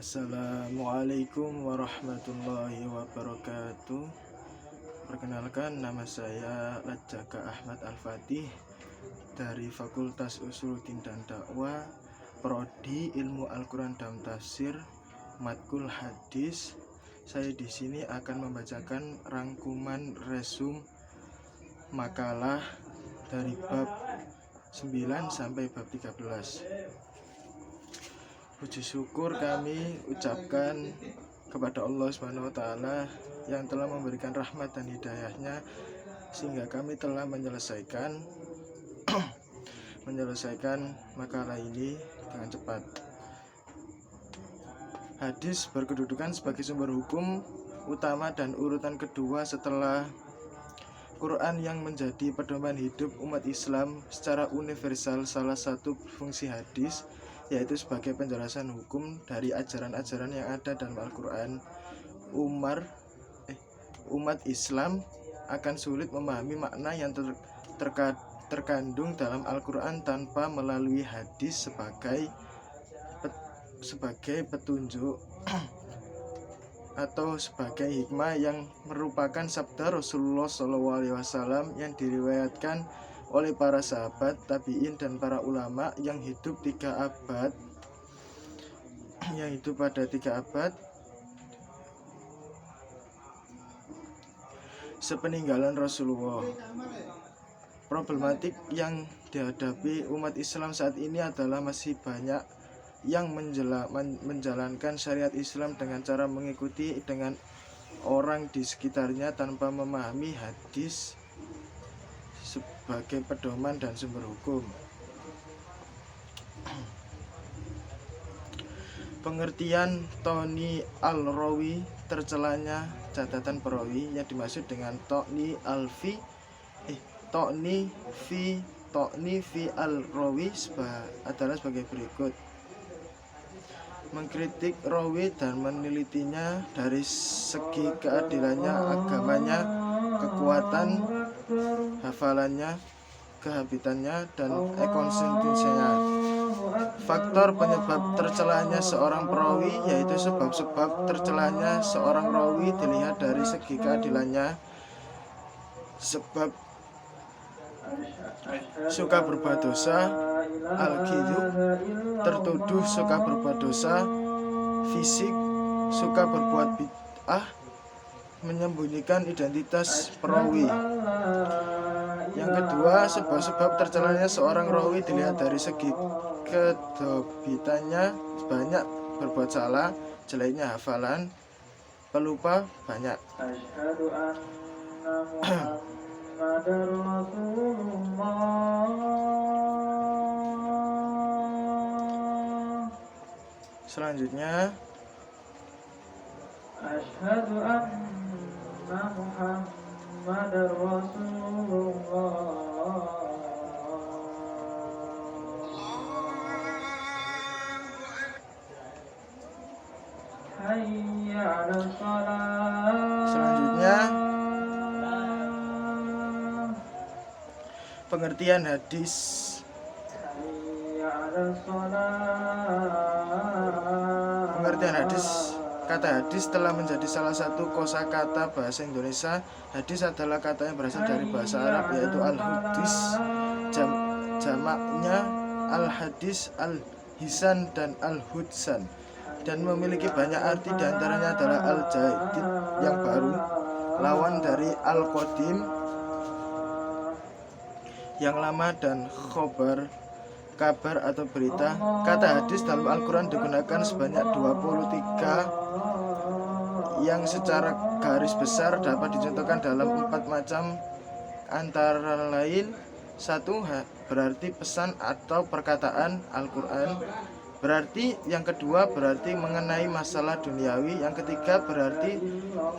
Assalamualaikum warahmatullahi wabarakatuh. Perkenalkan, nama saya Lajaka Ahmad Al-Fatih dari Fakultas Usuluddin dan Dakwah, Prodi Ilmu Al-Quran dan Tafsir, Matkul Hadis. Saya di sini akan membacakan rangkuman resum makalah dari bab 9 sampai bab 13. Puji syukur kami ucapkan kepada Allah SWT yang telah memberikan rahmat dan hidayahnya sehingga kami telah menyelesaikan makalah ini dengan cepat. Hadis berkedudukan sebagai sumber hukum utama dan urutan kedua setelah Quran yang menjadi pedoman hidup umat Islam secara universal. Salah satu fungsi hadis yaitu sebagai penjelasan hukum dari ajaran-ajaran yang ada dalam Al-Quran. Umat Islam akan sulit memahami makna yang terkandung dalam Al-Quran tanpa melalui hadis sebagai petunjuk atau sebagai hikmah yang merupakan sabda Rasulullah SAW yang diriwayatkan oleh para sahabat, tabi'in, dan para ulama yang hidup pada 3 abad sepeninggalan Rasulullah. Problematik yang dihadapi umat Islam saat ini adalah masih banyak yang menjalankan syariat Islam dengan cara mengikuti dengan orang di sekitarnya tanpa memahami hadis sebagai pedoman dan sumber hukum. Pengertian Toni al-Rawi, tercelanya catatan perawi, yang dimaksud dengan Toni fi al-Rawi adalah sebagai berikut: mengkritik rawi dan menelitinya dari segi keadilannya, agamanya, kekuatan hafalannya, kehabitannya, dan ekonsistensinya. Faktor penyebab tercelanya seorang perawi, yaitu sebab-sebab tercelanya seorang rawi dilihat dari segi keadilannya. Sebab suka berbuat dosa, al-ghidhu, tertuduh suka berbuat dosa, fisik, suka berbuat bid'ah, menyembunyikan identitas perawi. Yang kedua, sebab-sebab tercelanya seorang rawi dilihat dari segi kedobitannya, banyak berbuat salah, jeleknya hafalan, pelupa banyak. Selanjutnya, asyhadu anna Muhammadar Rasulullah. Hayya 'alas shalah. Selanjutnya, pengertian hadis. Pengertian hadis. Kata hadis telah menjadi salah satu kosakata bahasa Indonesia. Hadis adalah kata yang berasal dari bahasa Arab, yaitu al-hudis, jamaknya al-hadis, al-hisan, dan al-hudsan, dan memiliki banyak arti. Diantaranya adalah al-jadid, yang baru, lawan dari al-qadim, yang lama, dan khobar, kabar atau berita. Kata hadis dalam Al-Quran digunakan sebanyak 23 yang secara garis besar dapat dicontohkan dalam 4 macam, antara lain: 1. Berarti pesan atau perkataan Al-Quran. Yang kedua berarti mengenai masalah duniawi. Yang ketiga berarti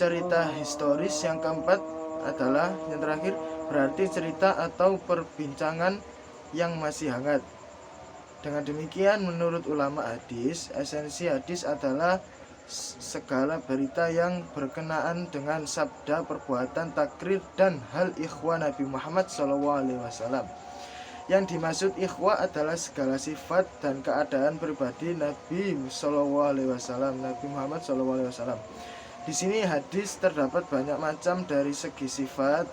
cerita historis. Yang keempat adalah, yang terakhir, berarti cerita atau perbincangan yang masih hangat. Dengan demikian, menurut ulama hadis, esensi hadis adalah segala berita yang berkenaan dengan sabda, perbuatan, takrir, dan hal ikhwan Nabi Muhammad SAW. Yang dimaksud ikhwah adalah segala sifat dan keadaan pribadi Nabi Shallallahu Alaihi Wasallam, Nabi Muhammad Shallallahu Alaihi Wasallam. Di sini hadis terdapat banyak macam dari segi sifat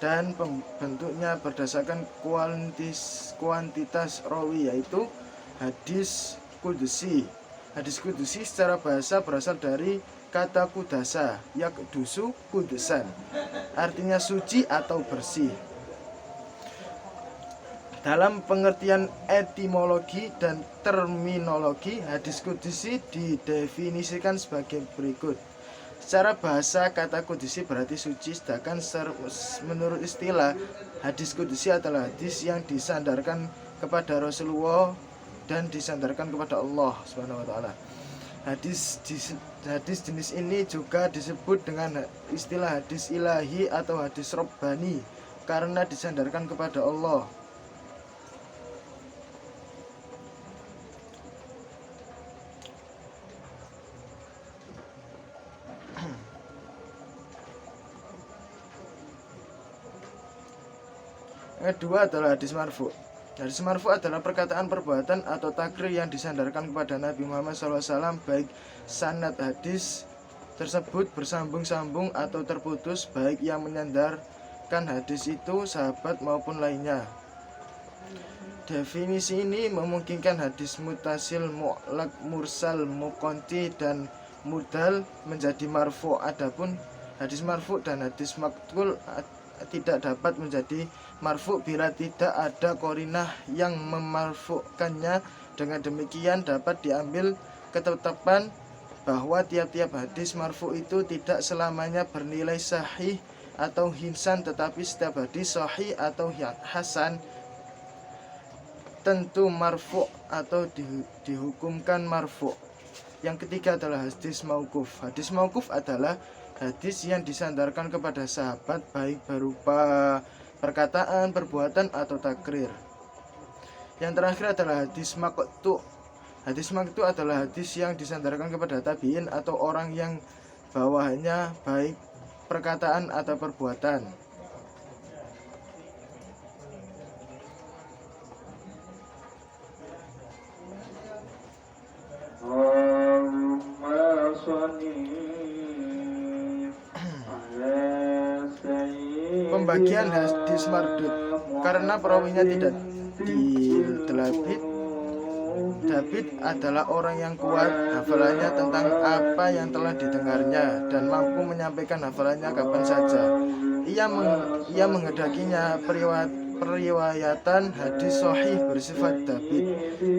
dan bentuknya berdasarkan kuantitas rawi, yaitu hadis kudusi. Hadis kudusi secara bahasa berasal dari kata kudasa, yakdusu kudusan, artinya suci atau bersih. Dalam pengertian etimologi dan terminologi, hadis kudusi didefinisikan sebagai berikut. Secara bahasa, kata kudusi berarti suci, sedangkan menurut istilah, hadis kudusi adalah hadis yang disandarkan kepada Rasulullah dan disandarkan kepada Allah Subhanahu wa taala. Hadis jenis ini juga disebut dengan istilah hadis ilahi atau hadis robbani karena disandarkan kepada Allah. Yang kedua adalah hadis marfu. Hadis marfu adalah perkataan, perbuatan, atau takrir yang disandarkan kepada Nabi Muhammad SAW, baik sanad hadis tersebut bersambung-sambung atau terputus, baik yang menyandarkan hadis itu sahabat maupun lainnya. Definisi ini memungkinkan hadis mutasil, mu'laq, mursal, muqanti, dan mudal menjadi marfu. Adapun hadis marfu dan hadis maqtul tidak dapat menjadi marfu bila tidak ada qarinah yang memarfukannya. Dengan demikian dapat diambil ketetapan bahwa tiap-tiap hadis marfu itu tidak selamanya bernilai sahih atau hinsan, tetapi setiap hadis sahih atau hasan tentu marfu atau dihukumkan marfu. Yang ketiga adalah hadis mauquf. Hadis mauquf adalah hadis yang disandarkan kepada sahabat, baik berupa perkataan, perbuatan, atau takrir. Yang terakhir adalah hadis maqtu. Hadis maqtu adalah hadis yang disandarkan kepada tabi'in atau orang yang bawahannya baik perkataan atau perbuatan. Pembagian hadis mardud karena perawinya tidak didelabit. David adalah orang yang kuat hafalannya tentang apa yang telah didengarnya dan mampu menyampaikan hafalannya kapan saja. Ia menghendakinya periwayatan hadis sahih bersifat David.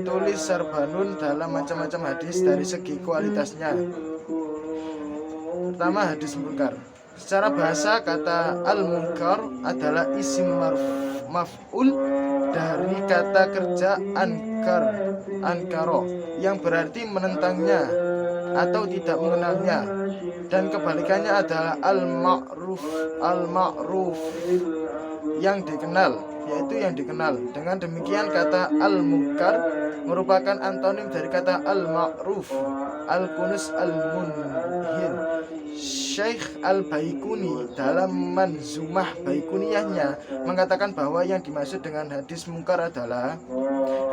Tulis Sarbanun dalam macam-macam hadis dari segi kualitasnya. Pertama, hadis munkar. Secara bahasa, kata al-munkar adalah isim maf'ul dari kata kerja ankaro, yang berarti menentangnya atau tidak mengenalnya, dan kebalikannya adalah al-ma'ruf yang dikenal, yaitu yang dikenal. Dengan demikian kata al-munkar merupakan antonim dari kata al-ma'ruf. Al-Kunus al-Munhin. Syekh Al-Baikuni dalam Manzumah Baikuniyahnya mengatakan bahwa yang dimaksud dengan hadis mungkar adalah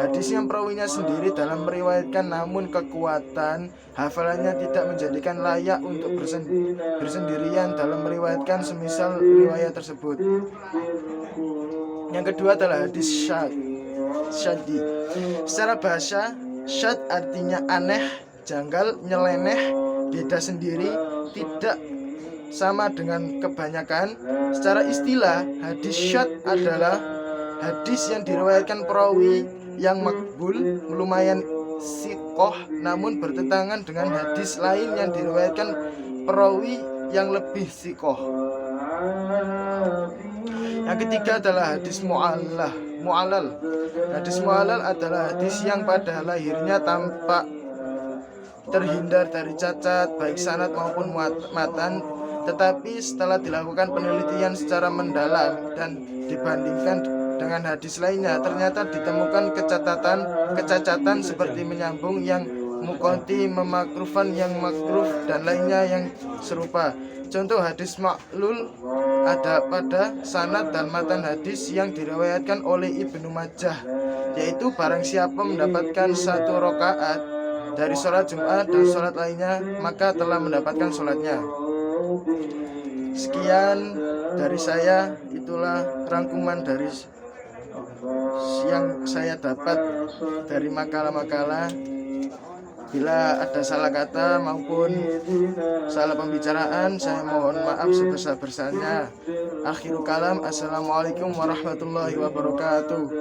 hadis yang perawinya sendiri dalam meriwayatkan, namun kekuatan hafalannya tidak menjadikan layak untuk bersendirian dalam meriwayatkan semisal riwayat tersebut. Yang kedua adalah hadis syaddi. Secara bahasa, syad artinya aneh, janggal, nyeleneh, beda sendiri, tidak sama dengan kebanyakan. Secara istilah, hadis syad adalah hadis yang diriwayatkan perawi yang makbul, lumayan sikoh, namun bertentangan dengan hadis lain yang diriwayatkan perawi yang lebih sikoh. Yang ketiga adalah hadis mu'alal. Hadis mu'alal adalah hadis yang pada lahirnya tampak terhindar dari cacat baik sanad maupun matan, tetapi setelah dilakukan penelitian secara mendalam dan dibandingkan dengan hadis lainnya, ternyata ditemukan kecacatan seperti menyambung yang mukonti memakrufan yang makruf dan lainnya yang serupa. Contoh hadis maklul ada pada sanad dan matan hadis yang diriwayatkan oleh Ibnu Majah, yaitu barang siapa mendapatkan 1 rakaat dari sholat Jumat dan sholat lainnya, maka telah mendapatkan sholatnya. Sekian dari saya, itulah rangkuman dari yang saya dapat dari makalah-makalah. Bila ada salah kata maupun salah pembicaraan, saya mohon maaf sebesar-besarnya. Akhirul kalam, assalamualaikum warahmatullahi wabarakatuh.